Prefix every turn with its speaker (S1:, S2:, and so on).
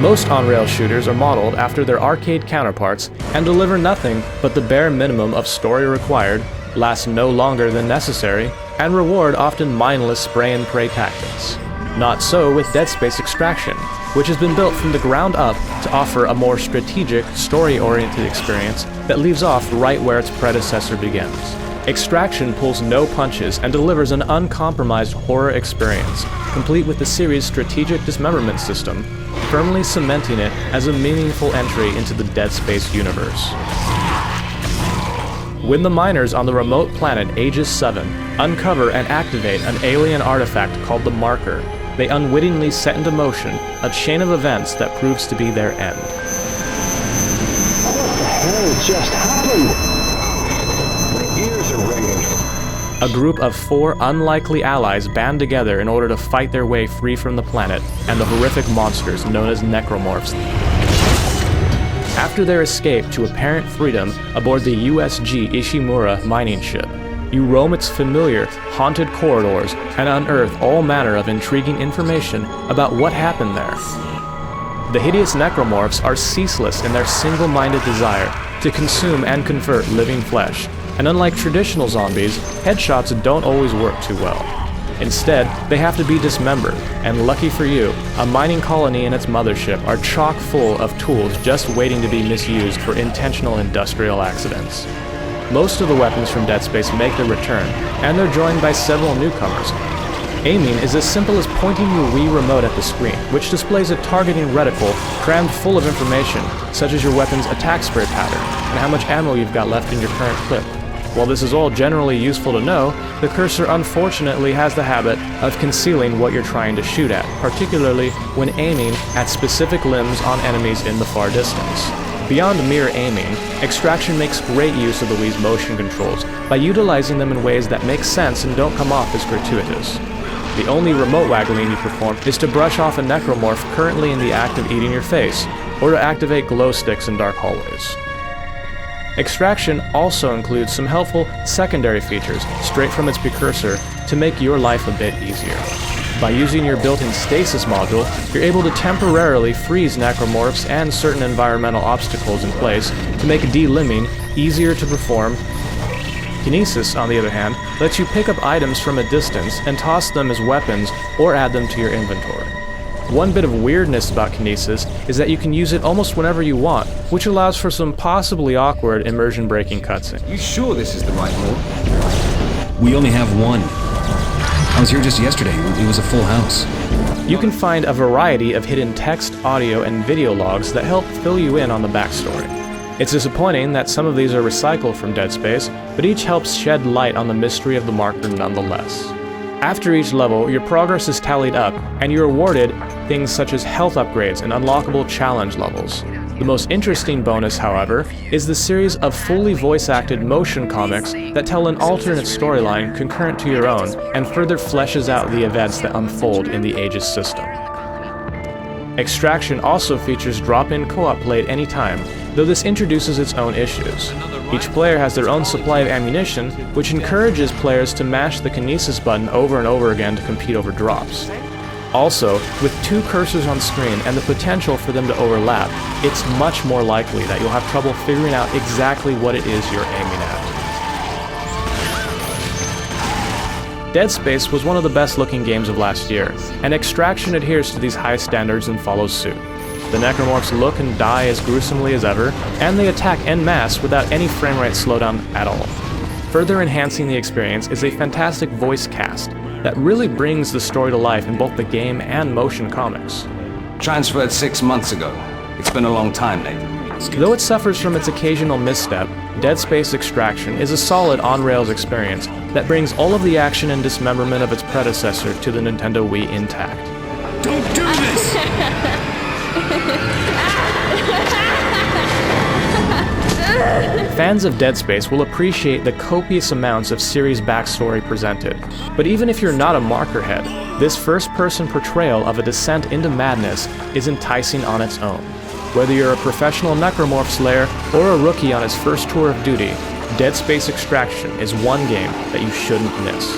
S1: Most on-rail shooters are modeled after their arcade counterparts and deliver nothing but the bare minimum of story required, last no longer than necessary, and reward often mindless spray-and-pray tactics. Not so with Dead Space Extraction, which has been built from the ground up to offer a more strategic, story-oriented experience that leaves off right where its predecessor begins. Extraction pulls no punches and delivers an uncompromised horror experience, complete with the series' strategic dismemberment system, firmly cementing it as a meaningful entry into the Dead Space universe. When the miners on the remote planet Aegis 7 uncover and activate an alien artifact called the Marker, they unwittingly set into motion a chain of events that proves to be their end.
S2: What the hell just happened? My ears are ringing.
S1: A group of 4 unlikely allies band together in order to fight their way free from the planet and the horrific monsters known as necromorphs. After their escape to apparent freedom aboard the USG Ishimura mining ship, you roam its familiar, haunted corridors and unearth all manner of intriguing information about what happened there. The hideous necromorphs are ceaseless in their single-minded desire to consume and convert living flesh, and unlike traditional zombies, headshots don't always work too well. Instead, they have to be dismembered, and lucky for you, a mining colony and its mothership are chock full of tools just waiting to be misused for intentional industrial accidents. Most of the weapons from Dead Space make their return, and they're joined by several newcomers. Aiming is as simple as pointing your Wii remote at the screen, which displays a targeting reticle crammed full of information, such as your weapon's attack spray pattern, and how much ammo you've got left in your current clip. While this is all generally useful to know, the cursor unfortunately has the habit of concealing what you're trying to shoot at, particularly when aiming at specific limbs on enemies in the far distance. Beyond mere aiming, Extraction makes great use of the Wii's motion controls by utilizing them in ways that make sense and don't come off as gratuitous. The only remote waggling you perform is to brush off a necromorph currently in the act of eating your face, or to activate glow sticks in dark hallways. Extraction also includes some helpful secondary features straight from its precursor to make your life a bit easier. By using your built-in stasis module, you're able to temporarily freeze necromorphs and certain environmental obstacles in place to make delimbing easier to perform. Kinesis, on the other hand, lets you pick up items from a distance and toss them as weapons or add them to your inventory. One bit of weirdness about Kinesis is that you can use it almost whenever you want, which allows for some possibly awkward immersion-breaking cutscenes.
S3: You sure this is the right hall? We only have one. I was here just yesterday. It was a full house.
S1: You can find a variety of hidden text, audio, and video logs that help fill you in on the backstory. It's disappointing that some of these are recycled from Dead Space, but each helps shed light on the mystery of the Marker nonetheless. After each level, your progress is tallied up, and you're awarded things such as health upgrades and unlockable challenge levels. The most interesting bonus, however, is the series of fully voice-acted motion comics that tell an alternate storyline concurrent to your own and further fleshes out the events that unfold in the Aegis system. Extraction also features drop-in co-op play at any time, though this introduces its own issues. Each player has their own supply of ammunition, which encourages players to mash the Kinesis button over and over again to compete over drops. Also, with 2 cursors on screen and the potential for them to overlap, it's much more likely that you'll have trouble figuring out exactly what it is you're aiming at. Dead Space was one of the best-looking games of last year, and Extraction adheres to these high standards and follows suit. The necromorphs look and die as gruesomely as ever, and they attack en masse without any frame rate slowdown at all. Further enhancing the experience is a fantastic voice cast that really brings the story to life in both the game and motion comics.
S3: Transferred 6 months ago. It's been a long time, Nathan.
S1: Though it suffers from its occasional misstep, Dead Space Extraction is a solid on-rails experience that brings all of the action and dismemberment of its predecessor to the Nintendo Wii intact.
S3: Don't do this!
S1: Fans of Dead Space will appreciate the copious amounts of series backstory presented, but even if you're not a markerhead, this first-person portrayal of a descent into madness is enticing on its own. Whether you're a professional necromorph slayer or a rookie on his first tour of duty, Dead Space Extraction is one game that you shouldn't miss.